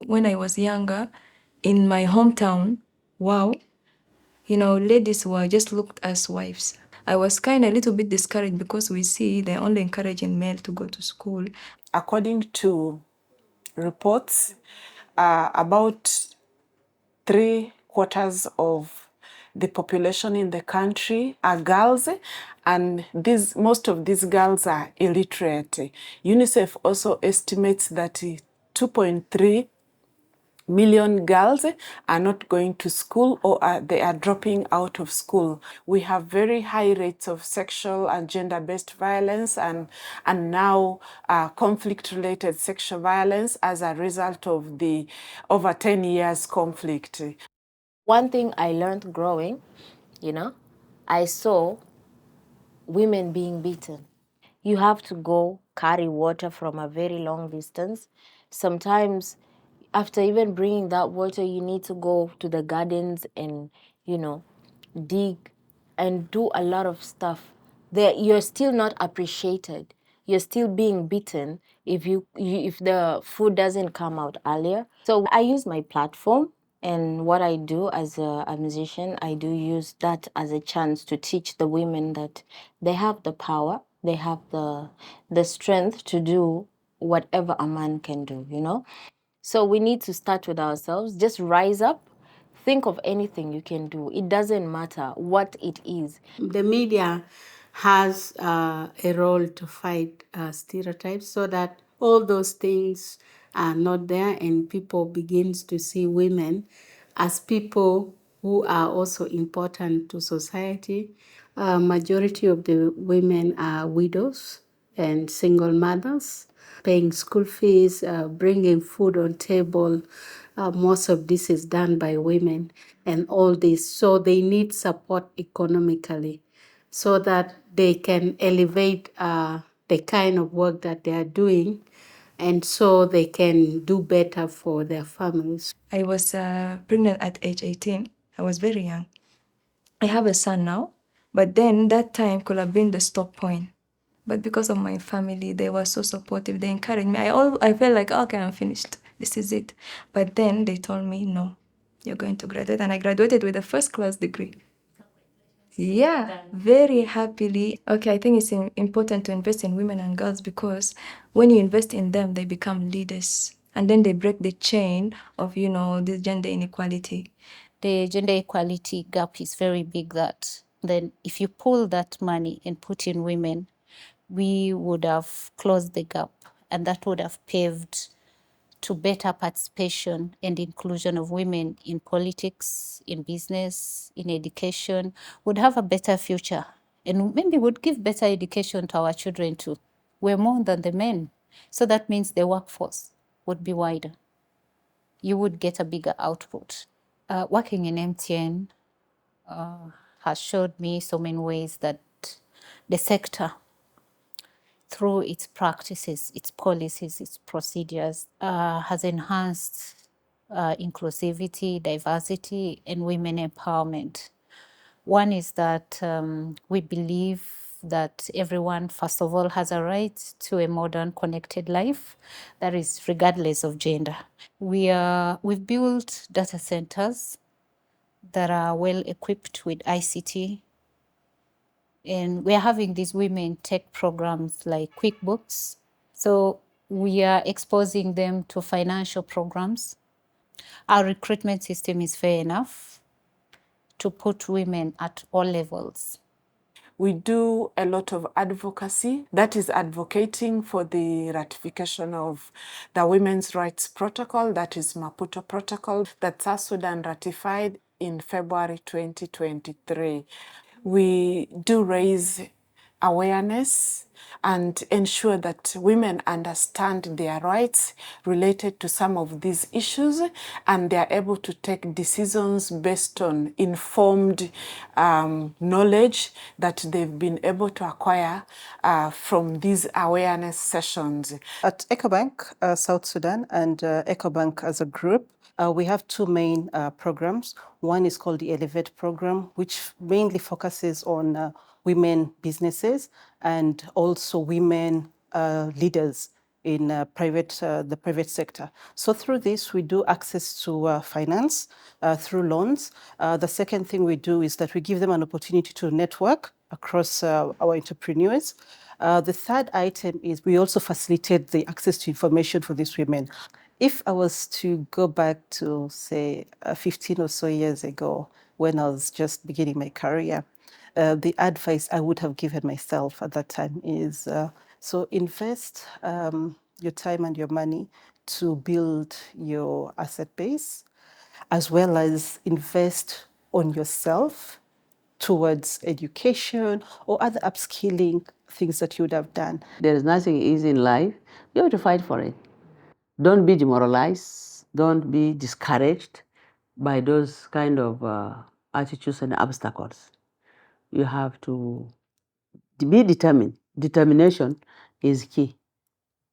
When I was younger, in my hometown, wow, ladies were just looked as wives. I was kind of a little bit discouraged because we see they're only encouraging male to go to school. According to reports, about 3/4 of the population in the country are girls, and most of these girls are illiterate. UNICEF also estimates that 2.3 million girls are not going to school, or they are dropping out of school. We have very high rates of sexual and gender-based violence and now conflict-related sexual violence as a result of the over 10 years conflict. One thing I learned growing, I saw women being beaten. You have to go carry water from a very long distance. Sometimes after even bringing that water, you need to go to the gardens and, dig and do a lot of stuff. You're still not appreciated. You're still being beaten if if the food doesn't come out earlier. So I use my platform, and what I do as a musician, I do use that as a chance to teach the women that they have the power, they have the strength to do whatever a man can do. So we need to start with ourselves. Just rise up. Think of anything you can do. It doesn't matter what it is. The media has a role to fight stereotypes so that all those things are not there, and people begins to see women as people who are also important to society. Majority of the women are widows and single mothers, paying school fees, bringing food on table. Most of this is done by women and all this. So they need support economically so that they can elevate the kind of work that they are doing, and so they can do better for their families. I was pregnant at age 18. I was very young. I have a son now, but then that time could have been the stop point. But because of my family, they were so supportive. They encouraged me. I felt like, okay, I'm finished. This is it. But then they told me, no, you're going to graduate. And I graduated with a first class degree. Yeah, very happily. Okay, I think it's important to invest in women and girls because when you invest in them, they become leaders. And then they break the chain of, this gender inequality. The gender equality gap is very big, that then if you pull that money and put in women, we would have closed the gap, and that would have paved to better participation and inclusion of women in politics, in business, in education, would have a better future, and maybe would give better education to our children too. We're more than the men. So that means the workforce would be wider. You would get a bigger output. Working in MTN has showed me so many ways that the sector, through its practices, its policies, its procedures, has enhanced inclusivity, diversity, and women empowerment. One is that we believe that everyone, first of all, has a right to a modern, connected life that is regardless of gender. We've built data centers that are well equipped with ICT, and we're having these women tech programs like QuickBooks. So we are exposing them to financial programs. Our recruitment system is fair enough to put women at all levels. We do a lot of advocacy, that is advocating for the ratification of the Women's Rights Protocol, that is Maputo Protocol, that South Sudan ratified in February 2023. We do raise awareness and ensure that women understand their rights related to some of these issues, and they are able to take decisions based on informed knowledge that they've been able to acquire from these awareness sessions. At EcoBank South Sudan and EcoBank as a group, we have two main programs. One is called the Elevate program, which mainly focuses on women businesses and also women leaders in the private sector. So through this, we do access to finance through loans. The second thing we do is that we give them an opportunity to network across our entrepreneurs. The third item is we also facilitate the access to information for these women. If I was to go back to, say, 15 or so years ago, when I was just beginning my career, the advice I would have given myself at that time is, so invest your time and your money to build your asset base, as well as invest on yourself towards education or other upskilling things that you would have done. There is nothing easy in life. You have to fight for it. Don't be demoralized. Don't be discouraged by those kind of attitudes and obstacles. You have to be determined. Determination is key.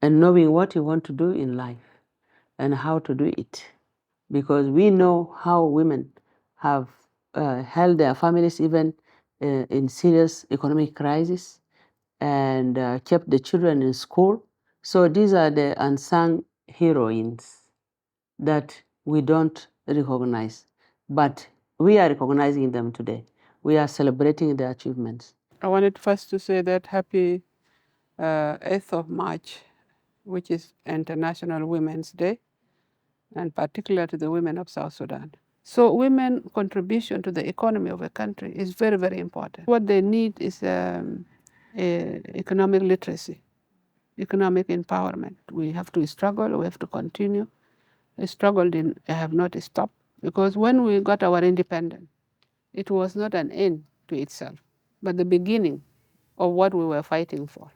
And knowing what you want to do in life and how to do it. Because we know how women have held their families even in serious economic crisis and kept the children in school. So these are the unsung heroines that we don't recognize, but we are recognizing them today. We are celebrating their achievements. I wanted first to say that happy 8th of March, which is International Women's Day, and particularly to the women of South Sudan. So women contribution to the economy of a country is very, very important. What they need is economic literacy, economic empowerment. We have to struggle, we have to continue. The struggle have not stopped, because when we got our independence, it was not an end to itself, but the beginning of what we were fighting for.